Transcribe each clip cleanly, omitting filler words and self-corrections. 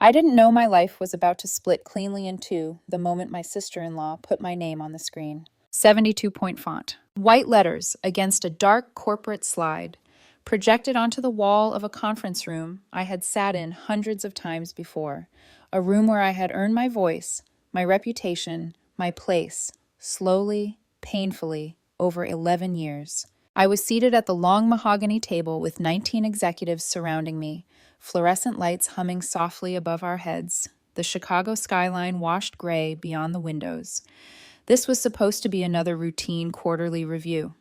I didn't know my life was about to split cleanly in two the moment my sister-in-law put my name on the screen. 72-point font. White letters against a dark corporate slide, projected onto the wall of a conference room I had sat in hundreds of times before, a room where I had earned my voice, my reputation, my place, slowly, painfully, over 11 years. I was seated at the long mahogany table with 19 executives surrounding me, fluorescent lights humming softly above our heads, the Chicago skyline washed gray beyond the windows. This was supposed to be another routine quarterly review.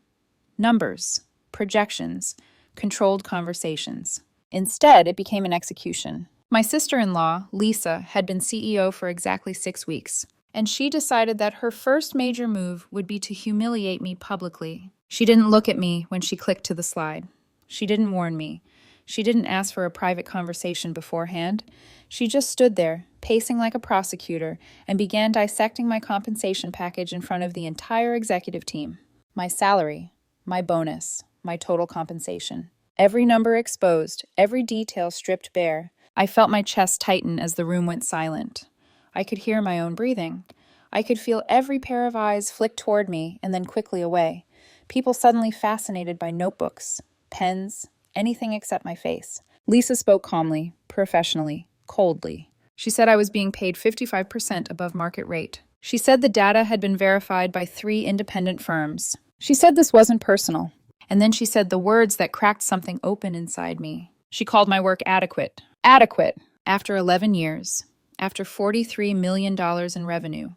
Numbers, projections, controlled conversations. Instead, it became an execution. My sister-in-law, Lisa, had been CEO for exactly 6 weeks, and she decided that her first major move would be to humiliate me publicly. She didn't look at me when she clicked to the slide. She didn't warn me. She didn't ask for a private conversation beforehand. She just stood there, pacing like a prosecutor, and began dissecting my compensation package in front of the entire executive team. My salary, my bonus, my total compensation. Every number exposed, every detail stripped bare. I felt my chest tighten as the room went silent. I could hear my own breathing. I could feel every pair of eyes flick toward me and then quickly away. People suddenly fascinated by notebooks, pens, anything except my face. Lisa spoke calmly, professionally, coldly. She said I was being paid 55% above market rate. She said the data had been verified by 3 independent firms. She said this wasn't personal. And then she said the words that cracked something open inside me. She called my work adequate. Adequate! After 11 years. After $43 million in revenue.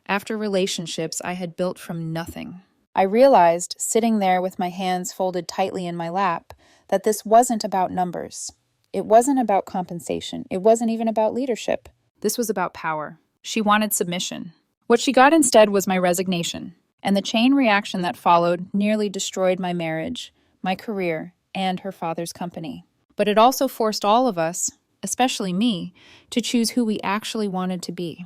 After relationships I had built from nothing. I realized, sitting there with my hands folded tightly in my lap, that this wasn't about numbers. It wasn't about compensation. It wasn't even about leadership. This was about power. She wanted submission. What she got instead was my resignation, and the chain reaction that followed nearly destroyed my marriage, my career, and her father's company. But it also forced all of us, especially me, to choose who we actually wanted to be.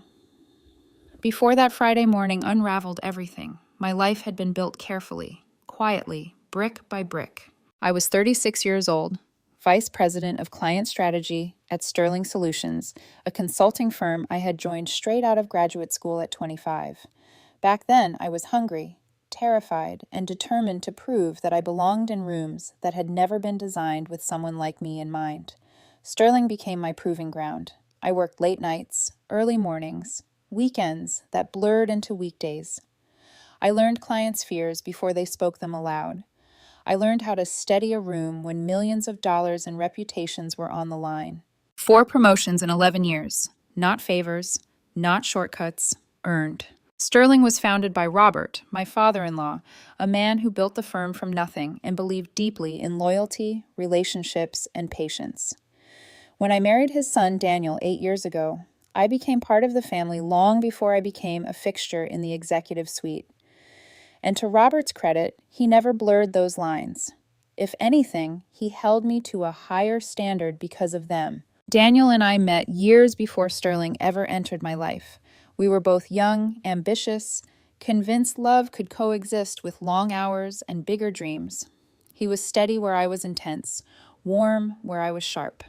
Before that Friday morning unraveled everything, my life had been built carefully, quietly, brick by brick. I was 36 years old, Vice President of Client Strategy at Sterling Solutions, a consulting firm I had joined straight out of graduate school at 25. Back then, I was hungry, terrified, and determined to prove that I belonged in rooms that had never been designed with someone like me in mind. Sterling became my proving ground. I worked late nights, early mornings, weekends that blurred into weekdays. I learned clients' fears before they spoke them aloud. I learned how to steady a room when millions of dollars and reputations were on the line. 4 promotions in 11 years. Not favors, not shortcuts, earned. Sterling was founded by Robert, my father-in-law, a man who built the firm from nothing and believed deeply in loyalty, relationships, and patience. When I married his son, Daniel, 8 years ago, I became part of the family long before I became a fixture in the executive suite. And to Robert's credit, he never blurred those lines. If anything, he held me to a higher standard because of them. Daniel and I met years before Sterling ever entered my life. We were both young, ambitious, convinced love could coexist with long hours and bigger dreams. He was steady where I was intense, warm where I was sharp.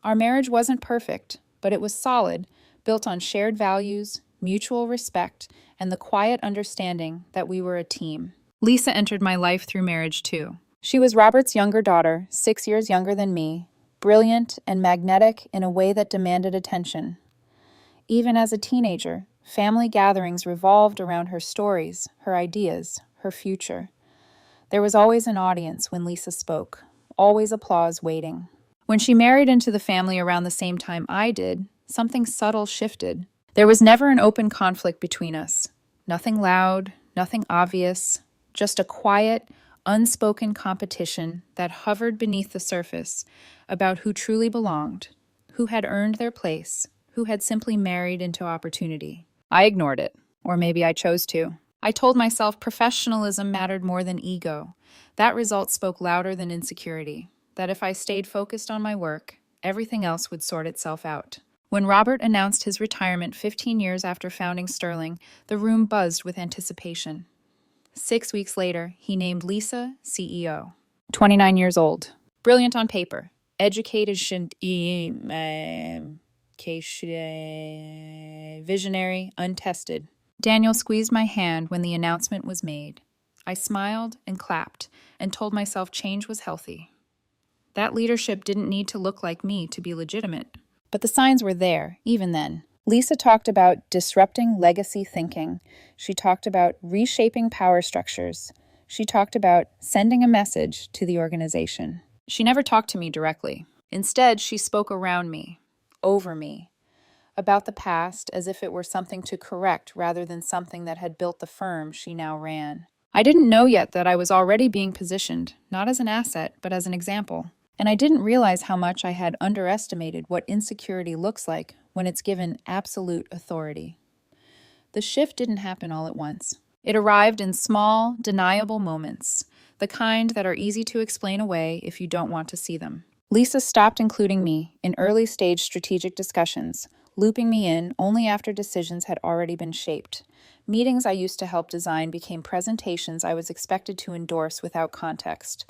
Our marriage wasn't perfect, but it was solid, built on shared values, mutual respect, and the quiet understanding that we were a team. Lisa entered my life through marriage, too. She was Robert's younger daughter, 6 years younger than me, brilliant and magnetic in a way that demanded attention. Even as a teenager, family gatherings revolved around her stories, her ideas, her future. There was always an audience when Lisa spoke, always applause waiting. When she married into the family around the same time I did, something subtle shifted. There was never an open conflict between us. Nothing loud, nothing obvious, just a quiet, unspoken competition that hovered beneath the surface about who truly belonged, who had earned their place, who had simply married into opportunity. I ignored it, or maybe I chose to. I told myself professionalism mattered more than ego. That result spoke louder than insecurity, that if I stayed focused on my work, everything else would sort itself out. When Robert announced his retirement 15 years after founding Sterling, the room buzzed with anticipation. 6 weeks later, he named Lisa CEO. 29 years old. Brilliant on paper. Educated visionary, untested. Daniel squeezed my hand when the announcement was made. I smiled and clapped and told myself change was healthy. That leadership didn't need to look like me to be legitimate. But the signs were there, even then. Lisa talked about disrupting legacy thinking. She talked about reshaping power structures. She talked about sending a message to the organization. She never talked to me directly. Instead, she spoke around me, over me, about the past as if it were something to correct rather than something that had built the firm she now ran. I didn't know yet that I was already being positioned, not as an asset, but as an example. And I didn't realize how much I had underestimated what insecurity looks like when it's given absolute authority. The shift didn't happen all at once. It arrived in small, deniable moments, the kind that are easy to explain away if you don't want to see them. Lisa stopped including me in early-stage strategic discussions, looping me in only after decisions had already been shaped. Meetings I used to help design became presentations I was expected to endorse without context.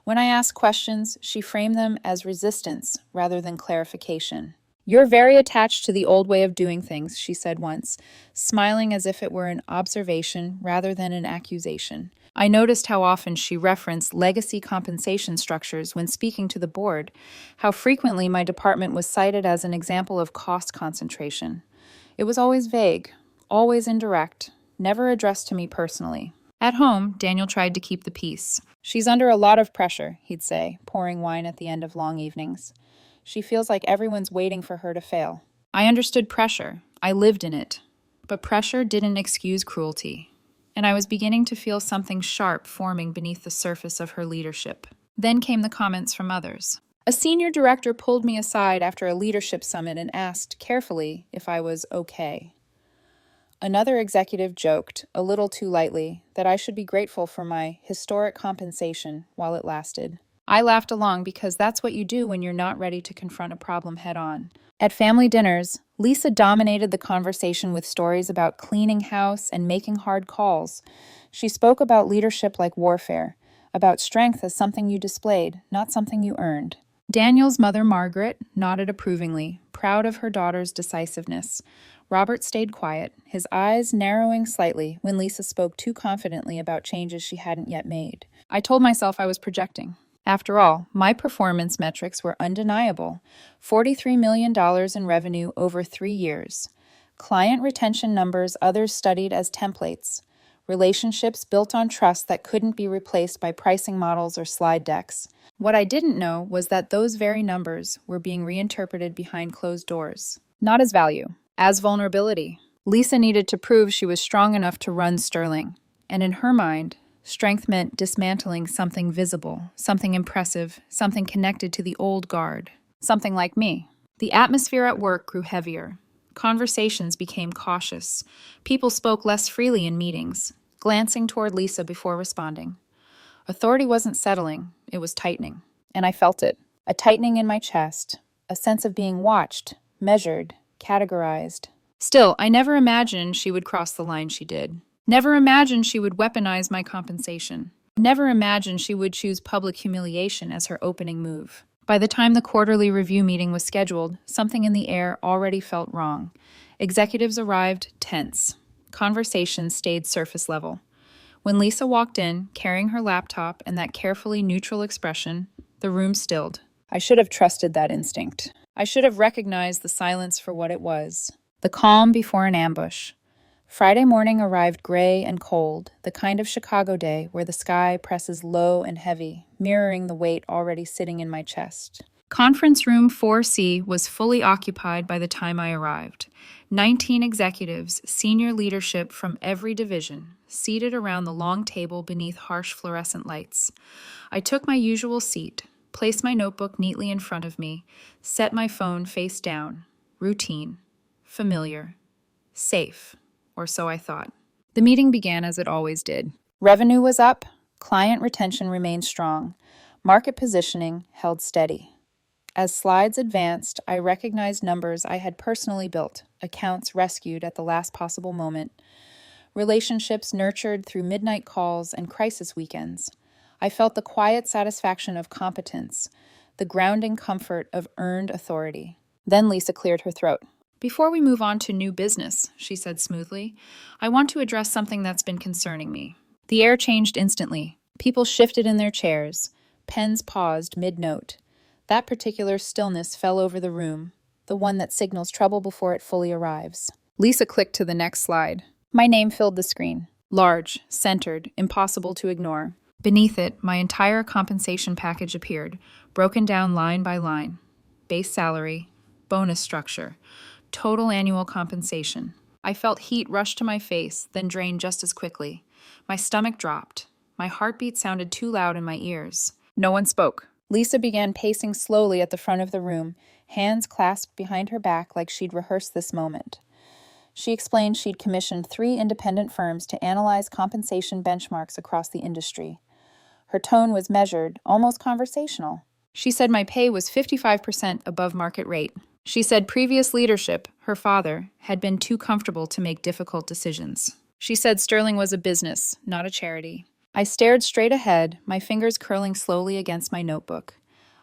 When I asked questions, she framed them as resistance rather than clarification. "You're very attached to the old way of doing things," she said once, smiling as if it were an observation rather than an accusation. I noticed how often she referenced legacy compensation structures when speaking to the board, how frequently my department was cited as an example of cost concentration. It was always vague, always indirect, never addressed to me personally. At home, Daniel tried to keep the peace. "She's under a lot of pressure," he'd say, pouring wine at the end of long evenings. "She feels like everyone's waiting for her to fail." I understood pressure. I lived in it. But pressure didn't excuse cruelty. And I was beginning to feel something sharp forming beneath the surface of her leadership. Then came the comments from others. A senior director pulled me aside after a leadership summit and asked, carefully, if I was okay. Another executive joked, a little too lightly, that I should be grateful for my historic compensation while it lasted. I laughed along because that's what you do when you're not ready to confront a problem head-on. At family dinners, Lisa dominated the conversation with stories about cleaning house and making hard calls. She spoke about leadership like warfare, about strength as something you displayed, not something you earned. Daniel's mother, Margaret, nodded approvingly, proud of her daughter's decisiveness. Robert stayed quiet, his eyes narrowing slightly when Lisa spoke too confidently about changes she hadn't yet made. I told myself I was projecting. After all, my performance metrics were undeniable. $43 million in revenue over 3 years. Client retention numbers others studied as templates. Relationships built on trust that couldn't be replaced by pricing models or slide decks. What I didn't know was that those very numbers were being reinterpreted behind closed doors. Not as value, as vulnerability. Lisa needed to prove she was strong enough to run Sterling. And in her mind, strength meant dismantling something visible, something impressive, something connected to the old guard, something like me. The atmosphere at work grew heavier. Conversations became cautious. People spoke less freely in meetings, glancing toward Lisa before responding. Authority wasn't settling, it was tightening. And I felt it. A tightening in my chest, a sense of being watched, measured, categorized. Still, I never imagined she would cross the line she did. Never imagined she would weaponize my compensation. Never imagined she would choose public humiliation as her opening move. By the time the quarterly review meeting was scheduled, something in the air already felt wrong. Executives arrived tense. Conversations stayed surface level. When Lisa walked in, carrying her laptop and that carefully neutral expression, the room stilled. I should have trusted that instinct. I should have recognized the silence for what it was. The calm before an ambush. Friday morning arrived gray and cold, the kind of Chicago day where the sky presses low and heavy, mirroring the weight already sitting in my chest. Conference room 4C was fully occupied by the time I arrived. 19 executives, senior leadership from every division, seated around the long table beneath harsh fluorescent lights. I took my usual seat, placed my notebook neatly in front of me, set my phone face down. Routine. Familiar. Safe. Or so I thought. The meeting began as it always did. Revenue was up, client retention remained strong, market positioning held steady. As slides advanced, I recognized numbers I had personally built, accounts rescued at the last possible moment, relationships nurtured through midnight calls and crisis weekends. I felt the quiet satisfaction of competence, the grounding comfort of earned authority. Then Lisa cleared her throat. Before we move on to new business, she said smoothly, I want to address something that's been concerning me. The air changed instantly. People shifted in their chairs. Pens paused mid-note. That particular stillness fell over the room, the one that signals trouble before it fully arrives. Lisa clicked to the next slide. My name filled the screen. Large, centered, impossible to ignore. Beneath it, my entire compensation package appeared, broken down line by line. Base salary, bonus structure, total annual compensation. I felt heat rush to my face, then drain just as quickly. My stomach dropped. My heartbeat sounded too loud in my ears. No one spoke. Lisa began pacing slowly at the front of the room, hands clasped behind her back like she'd rehearsed this moment. She explained she'd commissioned 3 independent firms to analyze compensation benchmarks across the industry. Her tone was measured, almost conversational. She said my pay was 55% above market rate. She said previous leadership, her father, had been too comfortable to make difficult decisions. She said Sterling was a business, not a charity. I stared straight ahead, my fingers curling slowly against my notebook.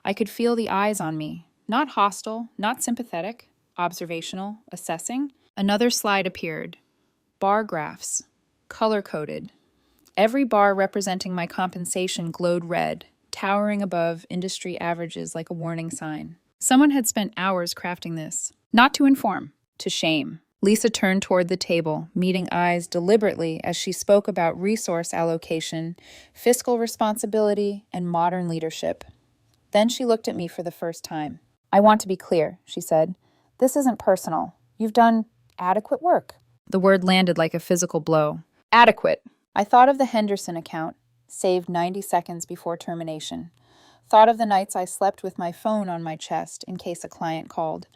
I could feel the eyes on me. Not hostile, not sympathetic, observational, assessing. Another slide appeared. Bar graphs. Color-coded. Every bar representing my compensation glowed red, towering above industry averages like a warning sign. Someone had spent hours crafting this. Not to inform, to shame. Lisa turned toward the table, meeting eyes deliberately as she spoke about resource allocation, fiscal responsibility, and modern leadership. Then she looked at me for the first time. I want to be clear, she said. This isn't personal. You've done adequate work. The word landed like a physical blow. Adequate. I thought of the Henderson account, saved 90 seconds before termination. Thought of the nights I slept with my phone on my chest in case a client called.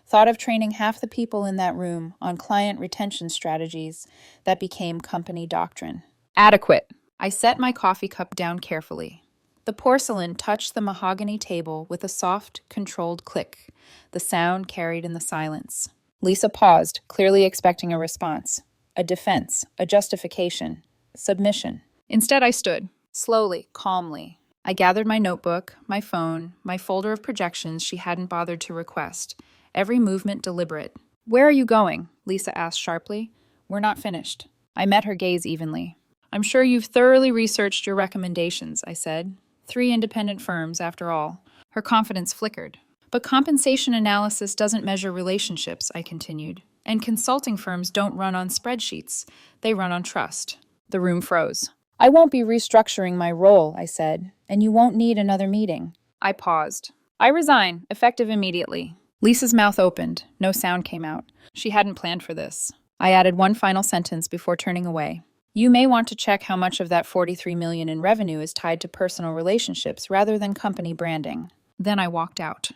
Thought of training half the people in that room on client retention strategies that became company doctrine. Adequate. I set my coffee cup down carefully. The porcelain touched the mahogany table with a soft, controlled click. The sound carried in the silence. Lisa paused, clearly expecting a response. A defense, a justification, submission. Instead, I stood, slowly, calmly. I gathered my notebook, my phone, my folder of projections she hadn't bothered to request, every movement deliberate. Where are you going? Lisa asked sharply. We're not finished. I met her gaze evenly. I'm sure you've thoroughly researched your recommendations, I said. 3 independent firms, after all. Her confidence flickered. But compensation analysis doesn't measure relationships, I continued. And consulting firms don't run on spreadsheets. They run on trust. The room froze. I won't be restructuring my role, I said, and you won't need another meeting. I paused. I resign, effective immediately. Lisa's mouth opened. No sound came out. She hadn't planned for this. I added one final sentence before turning away. You may want to check how much of that $43 million in revenue is tied to personal relationships rather than company branding. Then I walked out.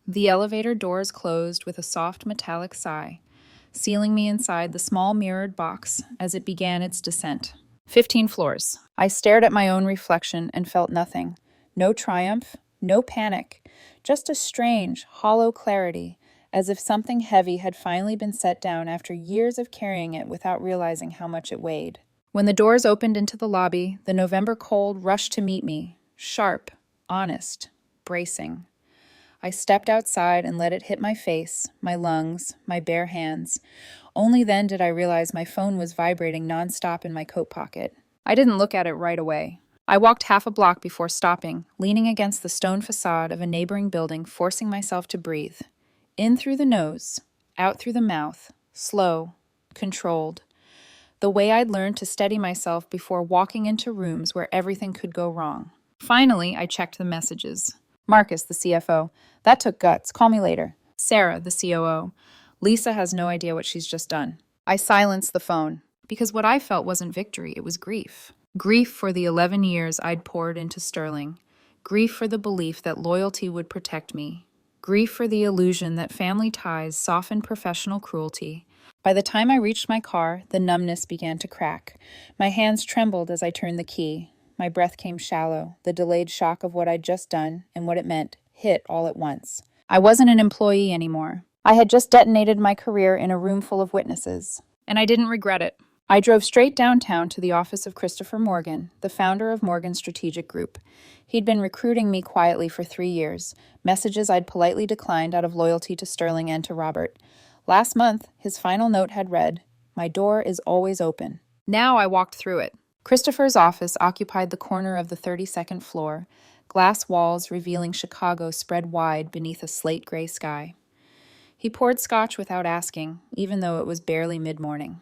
The elevator doors closed with a soft metallic sigh, sealing me inside the small mirrored box as it began its descent. 15 floors. I stared at my own reflection and felt nothing. No triumph, no panic, just a strange, hollow clarity, as if something heavy had finally been set down after years of carrying it without realizing how much it weighed. When the doors opened into the lobby, the November cold rushed to meet me, sharp, honest, bracing. I stepped outside and let it hit my face, my lungs, my bare hands. Only then did I realize my phone was vibrating nonstop in my coat pocket. I didn't look at it right away. I walked half a block before stopping, leaning against the stone facade of a neighboring building, forcing myself to breathe. In through the nose, out through the mouth, slow, controlled. The way I'd learned to steady myself before walking into rooms where everything could go wrong. Finally, I checked the messages. Marcus, the CFO. That took guts. Call me later. Sarah, the COO. Lisa has no idea what she's just done. I silenced the phone, because what I felt wasn't victory, it was grief. Grief for the 11 years I'd poured into Sterling. Grief for the belief that loyalty would protect me. Grief for the illusion that family ties soften professional cruelty. By the time I reached my car, the numbness began to crack. My hands trembled as I turned the key. My breath came shallow. The delayed shock of what I'd just done and what it meant hit all at once. I wasn't an employee anymore. I had just detonated my career in a room full of witnesses. And I didn't regret it. I drove straight downtown to the office of Christopher Morgan, the founder of Morgan Strategic Group. He'd been recruiting me quietly for 3 years, messages I'd politely declined out of loyalty to Sterling and to Robert. Last month, his final note had read, "My door is always open." Now I walked through it. Christopher's office occupied the corner of the 32nd floor, glass walls revealing Chicago spread wide beneath a slate-gray sky. He poured scotch without asking, even though it was barely mid-morning.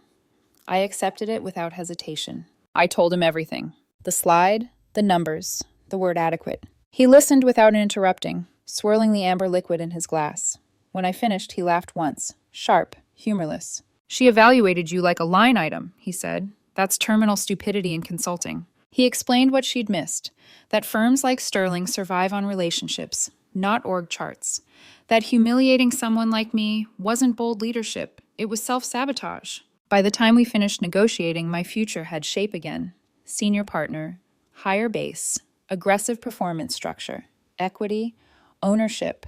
I accepted it without hesitation. I told him everything. The slide, the numbers, the word adequate. He listened without interrupting, swirling the amber liquid in his glass. When I finished, he laughed once, sharp, humorless. "She evaluated you like a line item," he said. "That's terminal stupidity in consulting." He explained what she'd missed, that firms like Sterling survive on relationships, not org charts. That humiliating someone like me wasn't bold leadership, it was self-sabotage. By the time we finished negotiating, my future had shape again. Senior partner, higher base, aggressive performance structure, equity, ownership,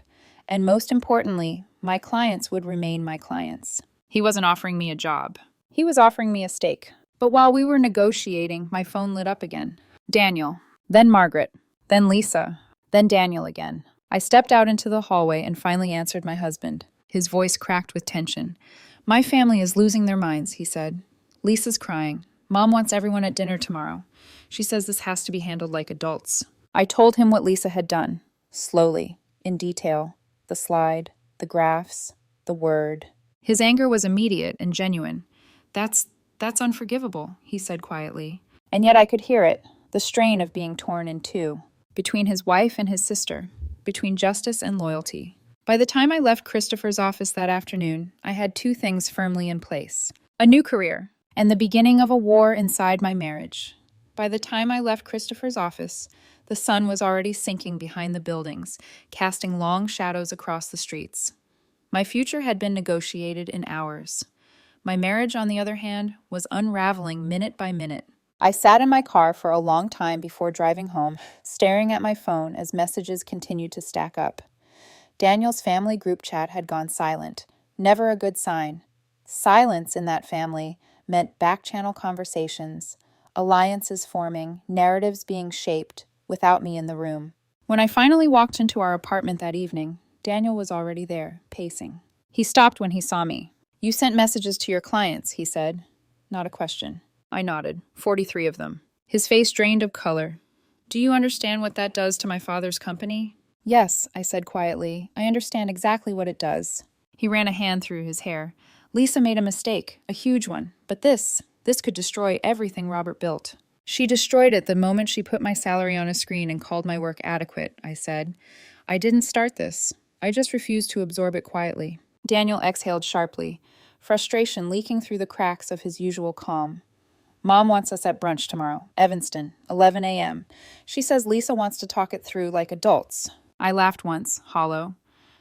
and most importantly, my clients would remain my clients. He wasn't offering me a job. He was offering me a stake. But while we were negotiating, my phone lit up again. Daniel, then Margaret, then Lisa, then Daniel again. I stepped out into the hallway and finally answered my husband. His voice cracked with tension. "My family is losing their minds," he said. "Lisa's crying. Mom wants everyone at dinner tomorrow. She says this has to be handled like adults." I told him what Lisa had done, slowly, in detail. The slide, the graphs, the word. His anger was immediate and genuine. That's unforgivable," he said quietly. And yet I could hear it, the strain of being torn in two, between his wife and his sister, between justice and loyalty. By the time I left Christopher's office that afternoon, I had 2 things firmly in place: a new career and the beginning of a war inside my marriage. By the time I left Christopher's office, the sun was already sinking behind the buildings, casting long shadows across the streets. My future had been negotiated in hours. My marriage, on the other hand, was unraveling minute by minute. I sat in my car for a long time before driving home, staring at my phone as messages continued to stack up. Daniel's family group chat had gone silent. Never a good sign. Silence in that family meant back-channel conversations, alliances forming, narratives being shaped, without me in the room. When I finally walked into our apartment that evening, Daniel was already there, pacing. He stopped when he saw me. "You sent messages to your clients," he said. Not a question. I nodded. 43 of them. His face drained of color. "Do you understand what that does to my father's company?" "Yes," I said quietly. "I understand exactly what it does." He ran a hand through his hair. "Lisa made a mistake, a huge one. But this could destroy everything Robert built." "She destroyed it the moment she put my salary on a screen and called my work adequate," I said. "I didn't start this. I just refused to absorb it quietly." Daniel exhaled sharply, frustration leaking through the cracks of his usual calm. "Mom wants us at brunch tomorrow, Evanston, 11 a.m. She says Lisa wants to talk it through like adults." I laughed once, hollow.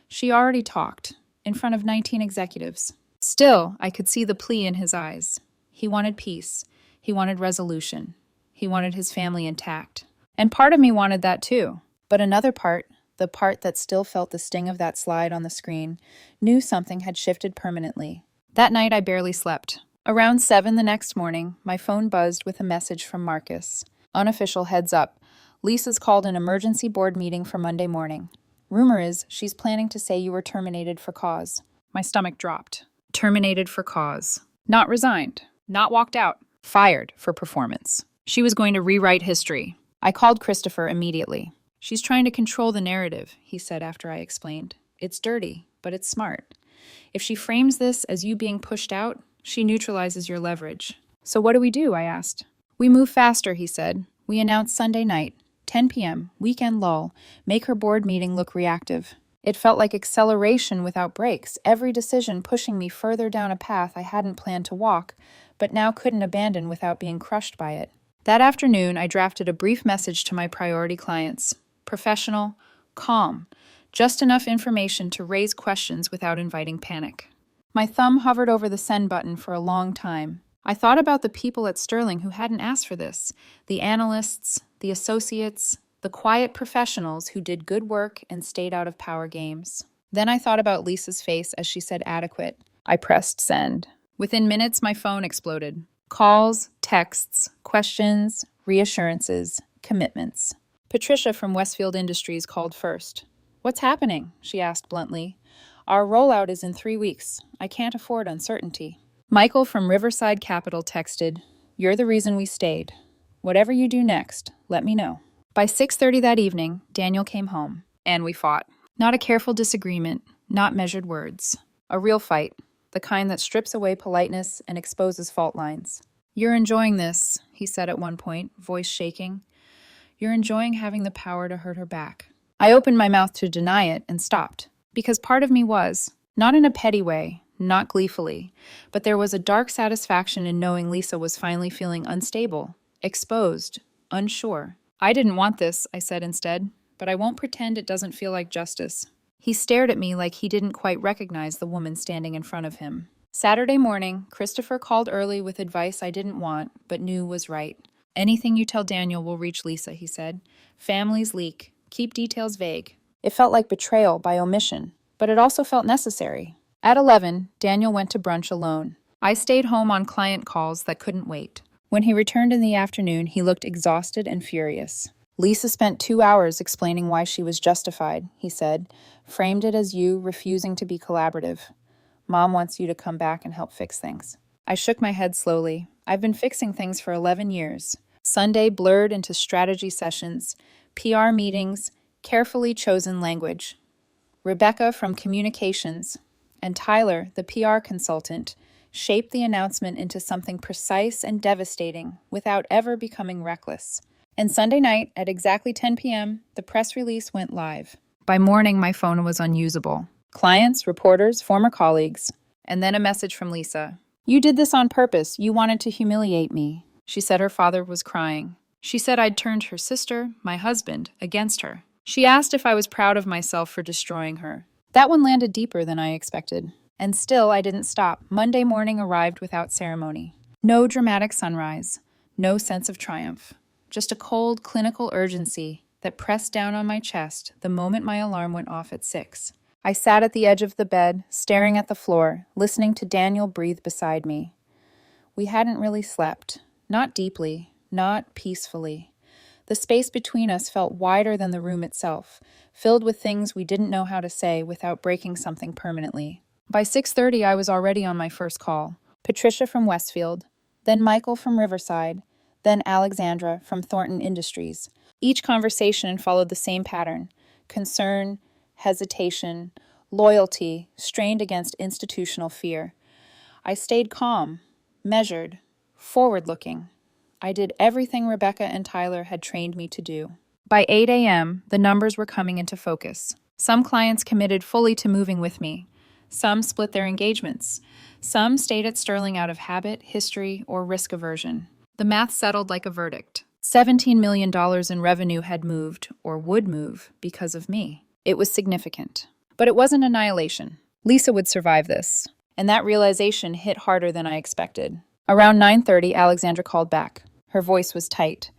She already talked, in front of 19 executives. Still, I could see the plea in his eyes. He wanted peace. He wanted resolution. He wanted his family intact. And part of me wanted that too. But another part, the part that still felt the sting of that slide on the screen, knew something had shifted permanently. That night I barely slept. Around 7 the next morning, my phone buzzed with a message from Marcus. Unofficial heads up. Lisa's called an emergency board meeting for Monday morning. Rumor is she's planning to say you were terminated for cause. My stomach dropped. Terminated for cause. Not resigned. Not walked out. Fired for performance. She was going to rewrite history. I called Christopher immediately. "She's trying to control the narrative," he said after I explained. "It's dirty, but it's smart. If she frames this as you being pushed out, she neutralizes your leverage." "So what do we do?" I asked. "We move faster," he said. "We announce Sunday night, 10 p.m., weekend lull, make her board meeting look reactive." It felt like acceleration without brakes, every decision pushing me further down a path I hadn't planned to walk, but now couldn't abandon without being crushed by it. That afternoon, I drafted a brief message to my priority clients. Professional, calm, just enough information to raise questions without inviting panic. My thumb hovered over the send button for a long time. I thought about the people at Sterling who hadn't asked for this, the analysts, the associates, the quiet professionals who did good work and stayed out of power games. Then I thought about Lisa's face as she said adequate. I pressed send. Within minutes, my phone exploded. Calls, texts, questions, reassurances, commitments. Patricia from Westfield Industries called first. "What's happening?" she asked bluntly. "Our rollout is in 3 weeks. I can't afford uncertainty." Michael from Riverside Capital texted, "You're the reason we stayed. Whatever you do next, let me know." By 6:30 that evening, Daniel came home, and we fought. Not a careful disagreement, not measured words. A real fight, the kind that strips away politeness and exposes fault lines. "You're enjoying this," he said at one point, voice shaking. "You're enjoying having the power to hurt her back." I opened my mouth to deny it and stopped, because part of me was, not in a petty way, not gleefully, but there was a dark satisfaction in knowing Lisa was finally feeling unstable, exposed, unsure. "I didn't want this," I said instead, "but I won't pretend it doesn't feel like justice." He stared at me like he didn't quite recognize the woman standing in front of him. Saturday morning, Christopher called early with advice I didn't want, but knew was right. "Anything you tell Daniel will reach Lisa," he said. "Families leak. Keep details vague." It felt like betrayal by omission, but it also felt necessary. At 11, Daniel went to brunch alone. I stayed home on client calls that couldn't wait. When he returned in the afternoon, he looked exhausted and furious. "Lisa spent 2 hours explaining why she was justified," he said, "framed it as you refusing to be collaborative. Mom wants you to come back and help fix things." I shook my head slowly. I've been fixing things for 11 years. Sunday blurred into strategy sessions, PR meetings, carefully chosen language. Rebecca from Communications and Tyler, the PR consultant, shaped the announcement into something precise and devastating without ever becoming reckless. And Sunday night, at exactly 10 p.m., the press release went live. By morning, my phone was unusable. Clients, reporters, former colleagues, and then a message from Lisa. "You did this on purpose. You wanted to humiliate me." She said her father was crying. She said I'd turned her sister, my husband, against her. She asked if I was proud of myself for destroying her. That one landed deeper than I expected. And still, I didn't stop. Monday morning arrived without ceremony. No dramatic sunrise. No sense of triumph. Just a cold, clinical urgency that pressed down on my chest the moment my alarm went off at 6. I sat at the edge of the bed, staring at the floor, listening to Daniel breathe beside me. We hadn't really slept. Not deeply. Not peacefully. The space between us felt wider than the room itself, filled with things we didn't know how to say without breaking something permanently. By 6:30, I was already on my first call. Patricia from Westfield, then Michael from Riverside, then Alexandra from Thornton Industries. Each conversation followed the same pattern: concern, hesitation, loyalty, strained against institutional fear. I stayed calm, measured, forward-looking. I did everything Rebecca and Tyler had trained me to do. By 8 a.m., the numbers were coming into focus. Some clients committed fully to moving with me. Some split their engagements. Some stayed at Sterling out of habit, history, or risk aversion. The math settled like a verdict. $17 million in revenue had moved, or would move, because of me. It was significant. But it wasn't annihilation. Lisa would survive this. And that realization hit harder than I expected. Around 9:30, Alexandra called back. Her voice was tight.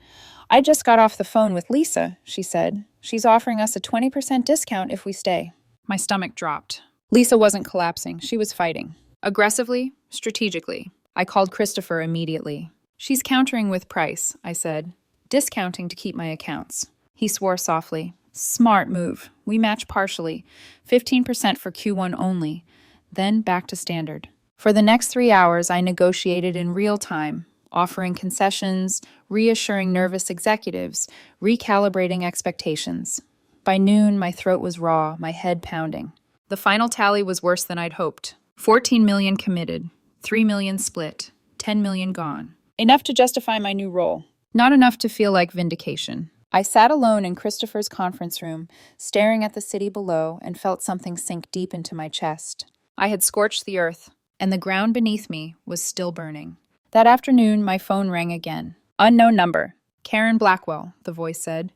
"I just got off the phone with Lisa," she said. "She's offering us a 20% discount if we stay." My stomach dropped. Lisa wasn't collapsing. She was fighting. Aggressively, strategically. I called Christopher immediately. "She's countering with price," I said. "Discounting to keep my accounts." He swore softly. "Smart move. We match partially. 15% for Q1 only. Then back to standard." For the next 3 hours, I negotiated in real time, offering concessions, reassuring nervous executives, recalibrating expectations. By noon, my throat was raw, my head pounding. The final tally was worse than I'd hoped. 14 million committed, 3 million split, 10 million gone. Enough to justify my new role. Not enough to feel like vindication. I sat alone in Christopher's conference room, staring at the city below, and felt something sink deep into my chest. I had scorched the earth, and the ground beneath me was still burning. That afternoon, my phone rang again. "Unknown number. Karen Blackwell," the voice said.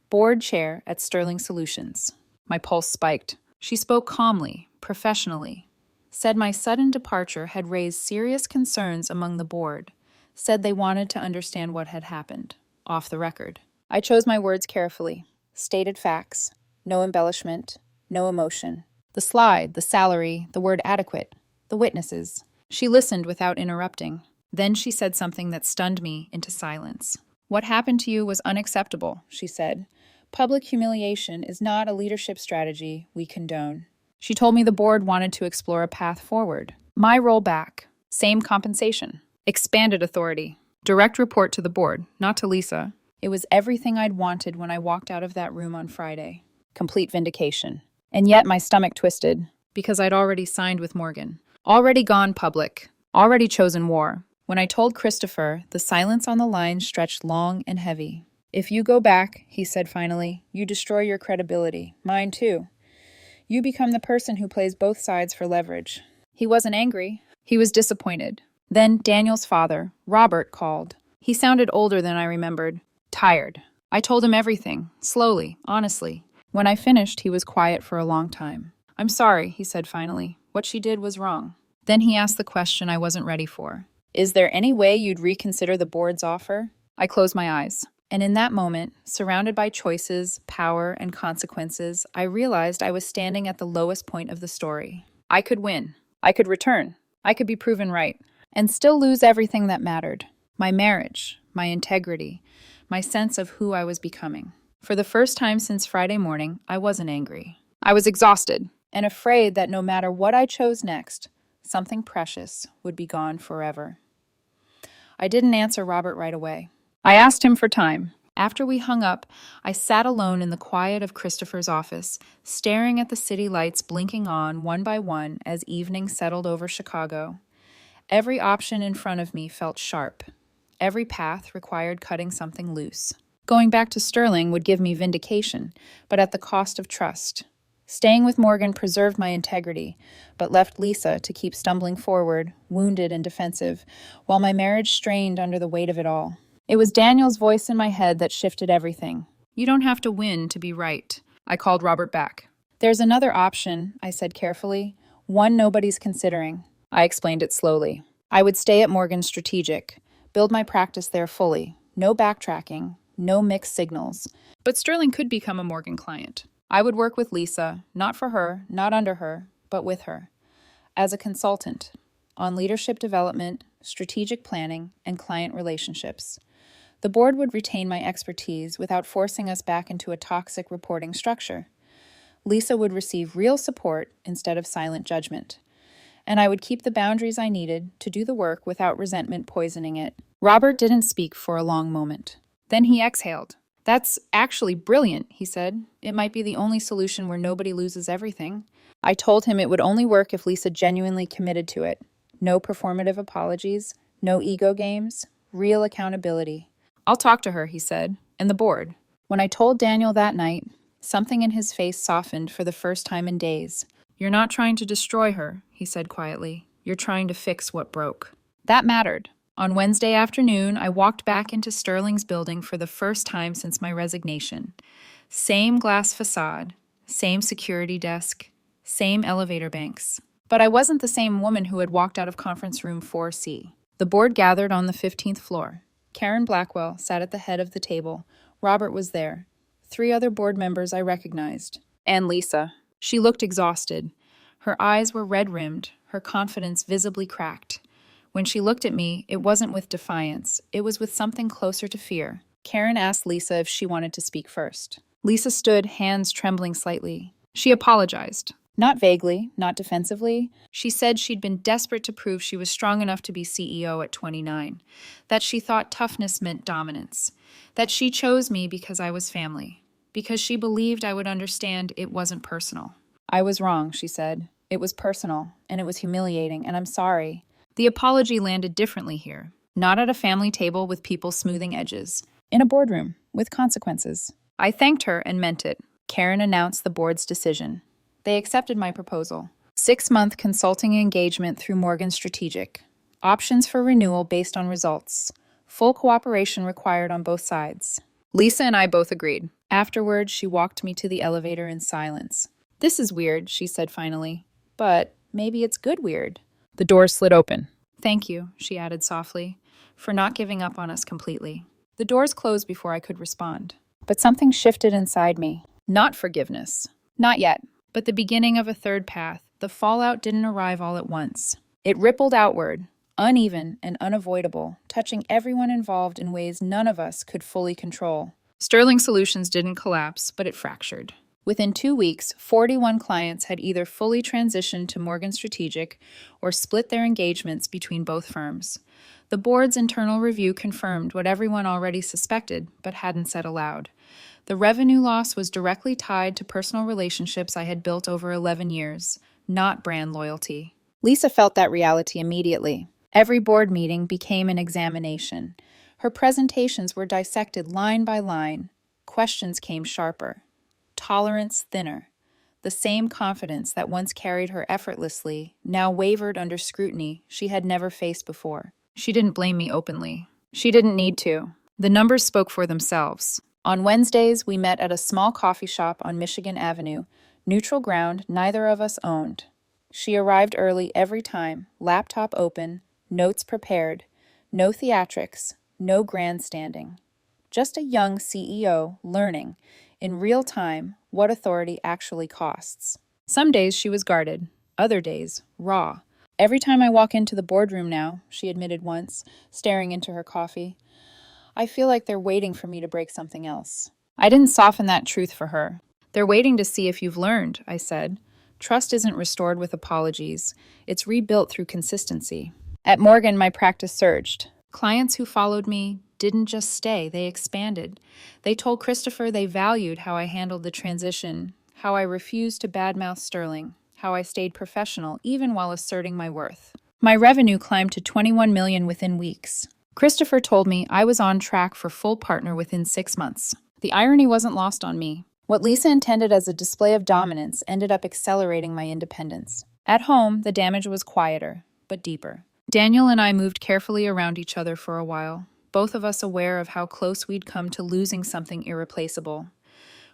"Board chair at Sterling Solutions." My pulse spiked. She spoke calmly, professionally. Said my sudden departure had raised serious concerns among the board. Said they wanted to understand what had happened. Off the record. I chose my words carefully. Stated facts. No embellishment. No emotion. The slide, the salary, the word adequate. The witnesses. She listened without interrupting. Then she said something that stunned me into silence. "What happened to you was unacceptable," she said. "Public humiliation is not a leadership strategy we condone." She told me the board wanted to explore a path forward. My role back, same compensation, expanded authority, direct report to the board, not to Lisa. It was everything I'd wanted when I walked out of that room on Friday. Complete vindication. And yet my stomach twisted, because I'd already signed with Morgan, already gone public, already chosen war. When I told Christopher, the silence on the line stretched long and heavy. "If you go back," he said finally, "you destroy your credibility. Mine too. You become the person who plays both sides for leverage." He wasn't angry. He was disappointed. Then Daniel's father, Robert, called. He sounded older than I remembered. Tired. I told him everything, slowly, honestly. When I finished, he was quiet for a long time. "I'm sorry," he said finally. "What she did was wrong." Then he asked the question I wasn't ready for. "Is there any way you'd reconsider the board's offer?" I closed my eyes. And in that moment, surrounded by choices, power, and consequences, I realized I was standing at the lowest point of the story. I could win. I could return. I could be proven right. And still lose everything that mattered. My marriage, my integrity, my sense of who I was becoming. For the first time since Friday morning, I wasn't angry. I was exhausted and afraid that no matter what I chose next, something precious would be gone forever. I didn't answer Robert right away. I asked him for time. After we hung up, I sat alone in the quiet of Christopher's office, staring at the city lights blinking on one by one as evening settled over Chicago. Every option in front of me felt sharp. Every path required cutting something loose. Going back to Sterling would give me vindication, but at the cost of trust. Staying with Morgan preserved my integrity, but left Lisa to keep stumbling forward, wounded and defensive, while my marriage strained under the weight of it all. It was Daniel's voice in my head that shifted everything. "You don't have to win to be right." I called Robert back. "There's another option," I said carefully. "One nobody's considering." I explained it slowly. I would stay at Morgan Strategic, build my practice there fully. No backtracking, no mixed signals. But Sterling could become a Morgan client. I would work with Lisa, not for her, not under her, but with her. As a consultant, on leadership development, strategic planning, and client relationships. The board would retain my expertise without forcing us back into a toxic reporting structure. Lisa would receive real support instead of silent judgment. And I would keep the boundaries I needed to do the work without resentment poisoning it. Robert didn't speak for a long moment. Then he exhaled. "That's actually brilliant," he said. "It might be the only solution where nobody loses everything." I told him it would only work if Lisa genuinely committed to it. No performative apologies, no ego games, real accountability. "I'll talk to her," he said, "and the board." When I told Daniel that night, something in his face softened for the first time in days. "You're not trying to destroy her," he said quietly. "You're trying to fix what broke." That mattered. On Wednesday afternoon, I walked back into Sterling's building for the first time since my resignation. Same glass facade, same security desk, same elevator banks. But I wasn't the same woman who had walked out of conference room 4C. The board gathered on the 15th floor. Karen Blackwell sat at the head of the table. Robert was there. 3 other board members I recognized. And Lisa. She looked exhausted. Her eyes were red-rimmed, her confidence visibly cracked. When she looked at me, it wasn't with defiance. It was with something closer to fear. Karen asked Lisa if she wanted to speak first. Lisa stood, hands trembling slightly. She apologized. Not vaguely, not defensively. She said she'd been desperate to prove she was strong enough to be CEO at 29, that she thought toughness meant dominance, that she chose me because I was family, because she believed I would understand it wasn't personal. "I was wrong," she said. "It was personal, and it was humiliating, and I'm sorry." The apology landed differently here, not at a family table with people smoothing edges, in a boardroom with consequences. I thanked her and meant it. Karen announced the board's decision. They accepted my proposal. 6-month consulting engagement through Morgan Strategic. Options for renewal based on results. Full cooperation required on both sides. Lisa and I both agreed. Afterwards, she walked me to the elevator in silence. "This is weird," she said finally. "But maybe it's good weird." The door slid open. "Thank you," she added softly, "for not giving up on us completely." The doors closed before I could respond. But something shifted inside me. Not forgiveness. Not yet. But the beginning of a third path. The fallout didn't arrive all at once. It rippled outward, uneven and unavoidable, touching everyone involved in ways none of us could fully control. Sterling Solutions didn't collapse, but it fractured. Within 2 weeks, 41 clients had either fully transitioned to Morgan Strategic or split their engagements between both firms. The board's internal review confirmed what everyone already suspected, but hadn't said aloud. The revenue loss was directly tied to personal relationships I had built over 11 years, not brand loyalty. Lisa felt that reality immediately. Every board meeting became an examination. Her presentations were dissected line by line. Questions came sharper. Tolerance thinner. The same confidence that once carried her effortlessly now wavered under scrutiny she had never faced before. She didn't blame me openly. She didn't need to. The numbers spoke for themselves. On Wednesdays, we met at a small coffee shop on Michigan Avenue, neutral ground neither of us owned. She arrived early every time, laptop open, notes prepared, no theatrics, no grandstanding. Just a young CEO learning, in real time, what authority actually costs. Some days she was guarded, other days, raw. Every time I walk into the boardroom now, she admitted once, staring into her coffee, I feel like they're waiting for me to break something else. I didn't soften that truth for her. They're waiting to see if you've learned, I said. Trust isn't restored with apologies. It's rebuilt through consistency. At Morgan, my practice surged. Clients who followed me didn't just stay, they expanded. They told Christopher they valued how I handled the transition, how I refused to badmouth Sterling, how I stayed professional even while asserting my worth. My revenue climbed to $21 million within weeks. Christopher told me I was on track for full partner within 6 months. The irony wasn't lost on me. What Lisa intended as a display of dominance ended up accelerating my independence. At home, the damage was quieter, but deeper. Daniel and I moved carefully around each other for a while, both of us aware of how close we'd come to losing something irreplaceable.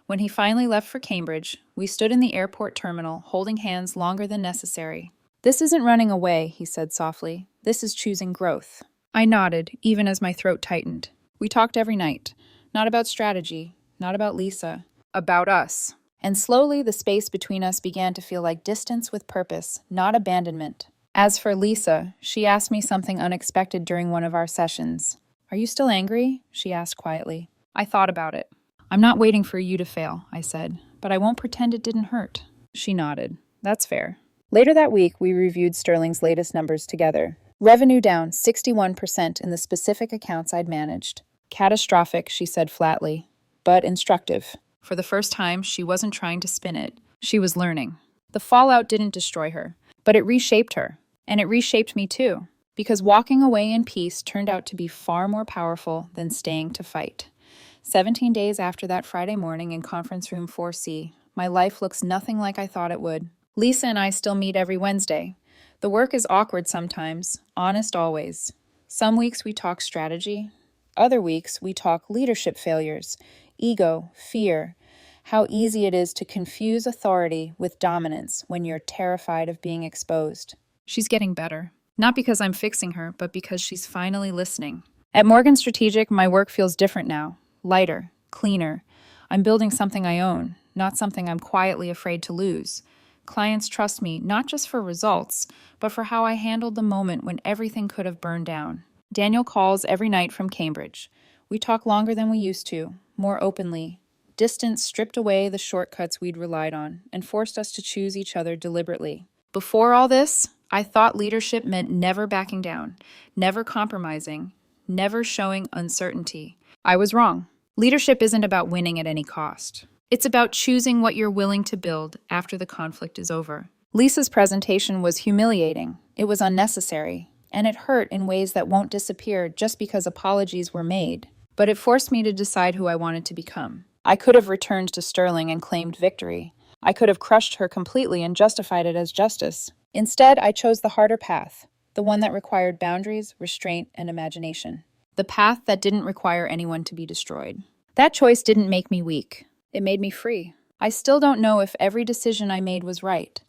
When he finally left for Cambridge, we stood in the airport terminal, holding hands longer than necessary. This isn't running away, he said softly. This is choosing growth. I nodded, even as my throat tightened. We talked every night. Not about strategy, not about Lisa, about us. And slowly, the space between us began to feel like distance with purpose, not abandonment. As for Lisa, she asked me something unexpected during one of our sessions. Are you still angry? She asked quietly. I thought about it. I'm not waiting for you to fail, I said, but I won't pretend it didn't hurt. She nodded. That's fair. Later that week, we reviewed Sterling's latest numbers together. Revenue down 61% in the specific accounts I'd managed. Catastrophic, she said flatly, but instructive. For the first time, she wasn't trying to spin it. She was learning. The fallout didn't destroy her, but it reshaped her. And it reshaped me too, because walking away in peace turned out to be far more powerful than staying to fight. 17 days after that Friday morning in Conference Room 4C, my life looks nothing like I thought it would. Lisa and I still meet every Wednesday. The work is awkward sometimes, honest always. Some weeks we talk strategy. Other weeks we talk leadership failures, ego, fear, how easy it is to confuse authority with dominance when you're terrified of being exposed. She's getting better. Not because I'm fixing her, but because she's finally listening. At Morgan Strategic, my work feels different now. Lighter, cleaner. I'm building something I own, not something I'm quietly afraid to lose. Clients trust me not just for results, but for how I handled the moment when everything could have burned down. Daniel calls every night from Cambridge. We talk longer than we used to, more openly. Distance stripped away the shortcuts we'd relied on and forced us to choose each other deliberately. Before all this, I thought leadership meant never backing down, never compromising, never showing uncertainty. I was wrong. Leadership isn't about winning at any cost. It's about choosing what you're willing to build after the conflict is over. Lisa's presentation was humiliating. It was unnecessary, and it hurt in ways that won't disappear just because apologies were made. But it forced me to decide who I wanted to become. I could have returned to Sterling and claimed victory. I could have crushed her completely and justified it as justice. Instead, I chose the harder path, the one that required boundaries, restraint, and imagination. The path that didn't require anyone to be destroyed. That choice didn't make me weak. It made me free. I still don't know if every decision I made was right.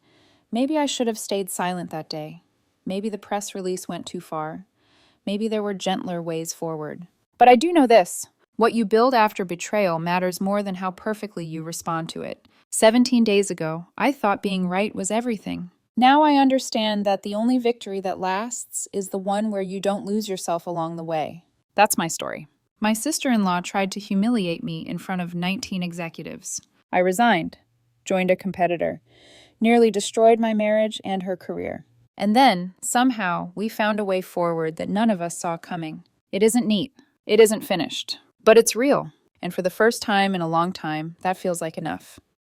Maybe I should have stayed silent that day. Maybe the press release went too far. Maybe there were gentler ways forward. But I do know this. What you build after betrayal matters more than how perfectly you respond to it. 17 days ago, I thought being right was everything. Now I understand that the only victory that lasts is the one where you don't lose yourself along the way. That's my story. My sister-in-law tried to humiliate me in front of 19 executives. I resigned, joined a competitor, nearly destroyed my marriage and her career. And then, somehow, we found a way forward that none of us saw coming. It isn't neat. It isn't finished. But it's real. And for the first time in a long time, that feels like enough.